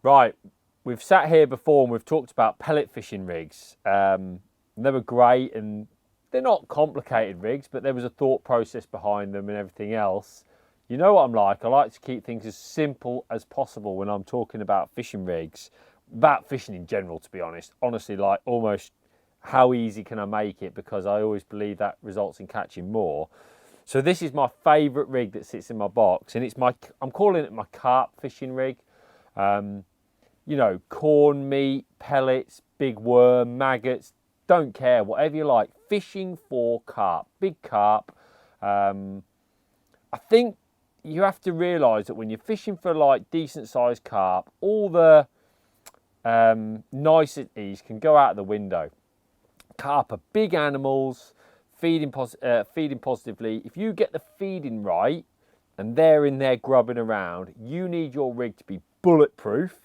Right, we've sat here before and we've talked about pellet fishing rigs. They were great and they're not complicated rigs, but there was a thought process behind them and everything else. You know what I'm like, I like to keep things as simple as possible when I'm talking about fishing rigs, about fishing in general, to be honest. Honestly, like almost how easy can I make it, because I always believe that results in catching more. So this is my favourite rig that sits in my box, and I'm calling it my carp fishing rig. You know, corn meat, pellets, big worm, maggots, don't care, whatever you like. Fishing for carp, big carp. I think you have to realise that when you're fishing for like decent sized carp, all the niceties can go out the window. Carp are big animals, feeding positively. If you get the feeding right and they're in there grubbing around, you need your rig to be bulletproof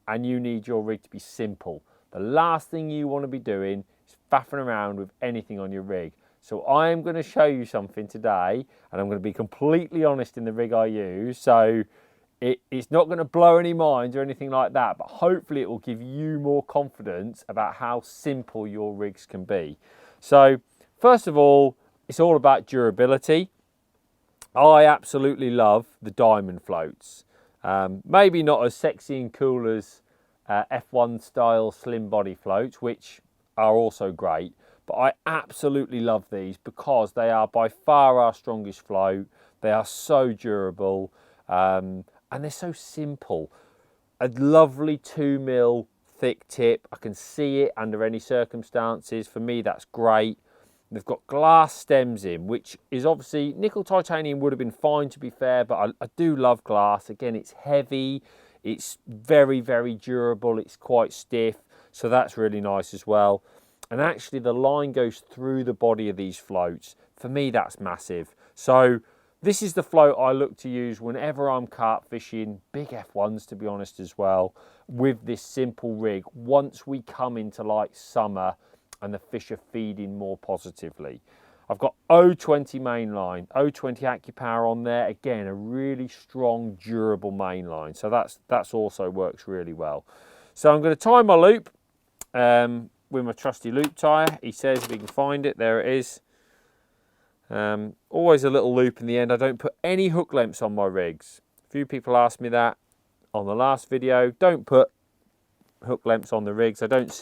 and you need your rig to be simple. The last thing you want to be doing is faffing around with anything on your rig. So I am going to show you something today, and I'm going to be completely honest in the rig I use. So it's not going to blow any minds or anything like that, but hopefully it will give you more confidence about how simple your rigs can be. So first of all, it's all about durability. I absolutely love the diamond floats. Maybe not as sexy and cool as F1 style slim body floats, which are also great, but I absolutely love these because they are by far our strongest float. They are so durable, and they're so simple. A lovely 2mm thick tip. I can see it under any circumstances. For me, that's great. They've got glass stems in, which is obviously, nickel titanium would have been fine, to be fair, but I do love glass. Again, it's heavy, it's very, very durable, it's quite stiff, so that's really nice as well. And actually the line goes through the body of these floats. For me, that's massive. So this is the float I look to use whenever I'm carp fishing, big F1s to be honest as well, with this simple rig, once we come into like summer and the fish are feeding more positively. I've got 020 mainline, 020 AccuPower on there. Again, a really strong, durable mainline. So that's also works really well. So I'm going to tie my loop with my trusty loop tire. He says if he can find it, there it is. Always a little loop in the end. I don't put any hook lengths on my rigs. A few people asked me that on the last video. Don't put hook lengths on the rigs. I don't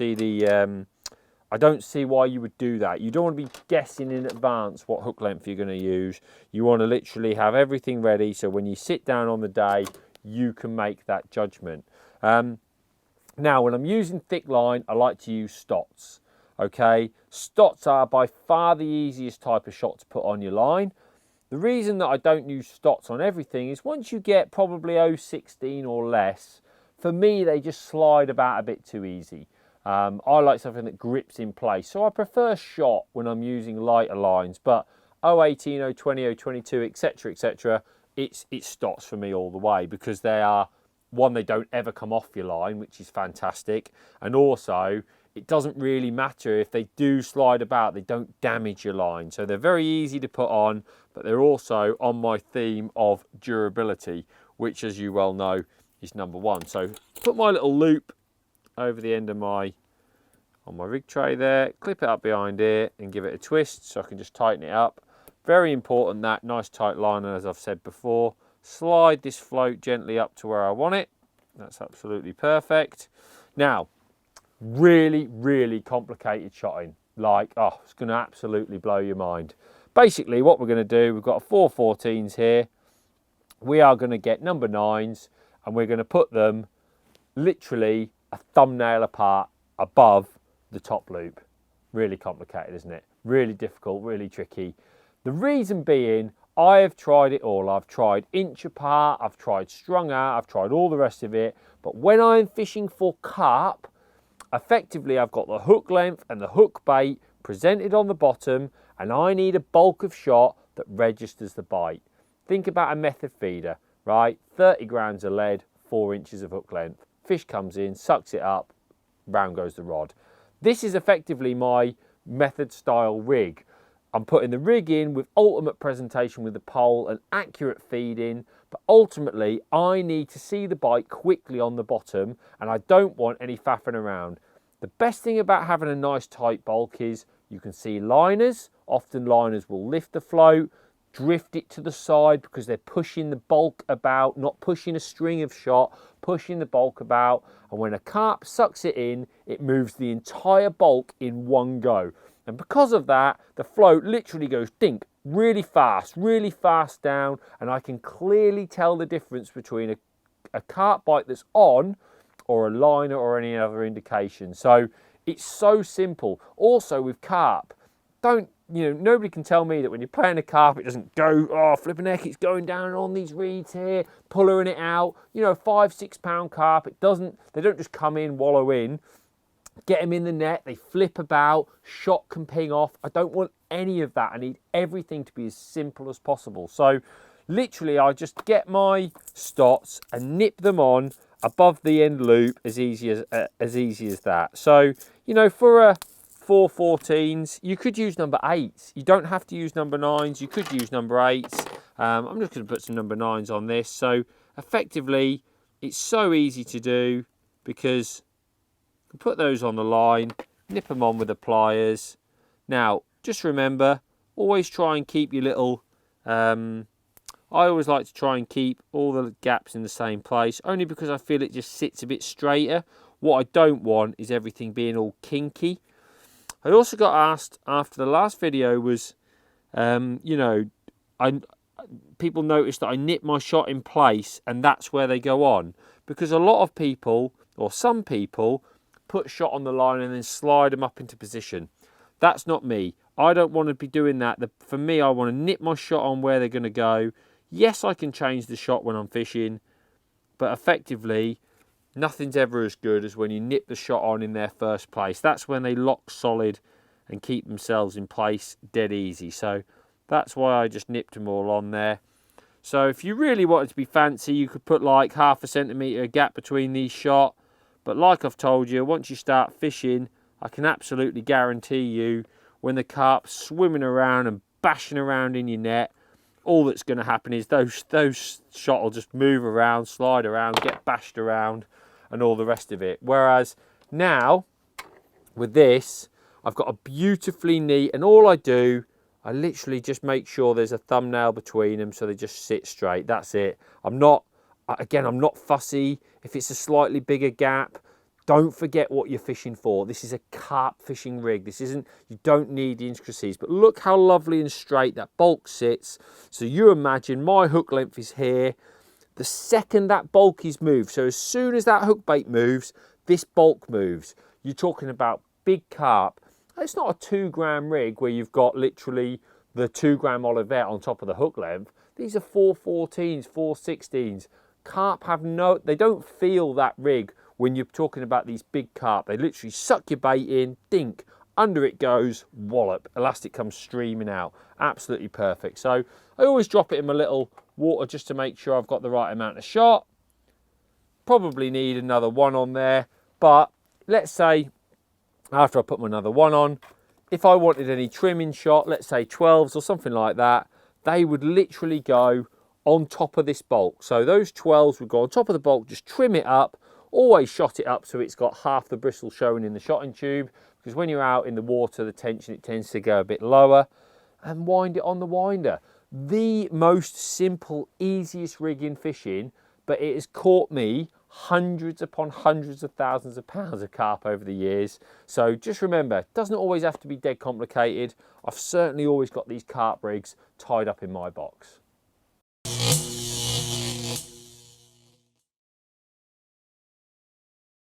see why you would do that. You don't want to be guessing in advance what hook length you're going to use. You want to literally have everything ready so when you sit down on the day, you can make that judgment. Now, when I'm using thick line, I like to use stots. Okay, stots are by far the easiest type of shot to put on your line. The reason that I don't use stots on everything is once you get probably 0.16 or less, for me, they just slide about a bit too easy. I like something that grips in place. So I prefer shot when I'm using lighter lines, but 0.18, 0.20, 0.22, etc., etc., it's stots for me all the way, because they are, one, they don't ever come off your line, which is fantastic, and also it doesn't really matter if they do slide about, they don't damage your line. So they're very easy to put on, but they're also on my theme of durability, which, as you well know, is number one. So put my little loop over the end of on my rig tray there, clip it up behind it and give it a twist so I can just tighten it up. Very important, that nice tight line, and as I've said before, slide this float gently up to where I want it. That's absolutely perfect. Now, really, really complicated shotting. Like, oh, it's going to absolutely blow your mind. Basically, what we're going to do, we've got 414s here. We are going to get number 9s and we're going to put them literally a thumbnail apart above the top loop. Really complicated, isn't it? Really difficult, really tricky. The reason being, I have tried it all. I've tried inch apart, I've tried strung out, I've tried all the rest of it. But when I'm fishing for carp, effectively I've got the hook length and the hook bait presented on the bottom, and I need a bulk of shot that registers the bite. Think about a method feeder, right? 30 grams of lead, 4 inches of hook length. Fish comes in, sucks it up, round goes the rod. This is effectively my method style rig. I'm putting the rig in with ultimate presentation with the pole and accurate feeding, but ultimately I need to see the bite quickly on the bottom, and I don't want any faffing around. The best thing about having a nice tight bulk is you can see liners. Often liners will lift the float, drift it to the side because they're pushing the bulk about, not pushing a string of shot, pushing the bulk about. And when a carp sucks it in, it moves the entire bulk in one go. And because of that, the float literally goes dink, really fast down, and I can clearly tell the difference between a carp bite that's on or a liner or any other indication. So it's so simple. Also with carp, nobody can tell me that when you're playing a carp, it doesn't go, oh, flipping heck, it's going down on these reeds here, pullering it out. 5-6 pound carp, they don't just come in, wallow in. Get them in the net, they flip about, shot can ping off. I don't want any of that. I need everything to be as simple as possible. So literally I just get my stots and nip them on above the end loop as easy as that. So, for a 414s, you could use number 8s. You don't have to use number 9s. You could use number 8s. I'm just going to put some number 9s on this. So effectively, it's so easy to do because put those on the line, nip them on with the pliers. Now, just remember, always try and keep your little, I always like to try and keep all the gaps in the same place, only because I feel it just sits a bit straighter. What I don't want is everything being all kinky. I also got asked after the last video was, people noticed that I nip my shot in place and that's where they go on. Because a lot of people, or some people, put shot on the line and then slide them up into position. That's not me. I don't want to be doing that. For me, I want to nip my shot on where they're going to go. Yes, I can change the shot when I'm fishing, but effectively, nothing's ever as good as when you nip the shot on in their first place. That's when they lock solid and keep themselves in place dead easy. So that's why I just nipped them all on there. So if you really wanted to be fancy, you could put like 1/2 centimetre gap between these shot. But like I've told you, once you start fishing, I can absolutely guarantee you when the carp's swimming around and bashing around in your net, all that's going to happen is those shot will just move around, slide around, get bashed around and all the rest of it. Whereas now, with this, I've got a beautifully neat, and all I do, I literally just make sure there's a thumbnail between them so they just sit straight. That's it. I'm not fussy. If it's a slightly bigger gap, don't forget what you're fishing for. This is a carp fishing rig. You don't need the intricacies, but look how lovely and straight that bulk sits. So you imagine my hook length is here. The second that bulk is moved, so as soon as that hook bait moves, this bulk moves. You're talking about big carp. It's not a 2 gram rig where you've got literally the 2 gram Olivet on top of the hook length. These are 414s, 416s. Carp they don't feel that rig when you're talking about these big carp. They literally suck your bait in, dink, under it goes, wallop. Elastic comes streaming out. Absolutely perfect. So I always drop it in my little water just to make sure I've got the right amount of shot. Probably need another one on there, but let's say after I put my another one on, if I wanted any trimming shot, let's say 12s or something like that, they would literally go on top of this bulk. So those 12s would go on top of the bulk, just trim it up, always shot it up so it's got half the bristle showing in the shotting tube, because when you're out in the water, the tension, it tends to go a bit lower, and wind it on the winder. The most simple, easiest rig in fishing, but it has caught me hundreds upon hundreds of thousands of pounds of carp over the years. So just remember, it doesn't always have to be dead complicated. I've certainly always got these carp rigs tied up in my box.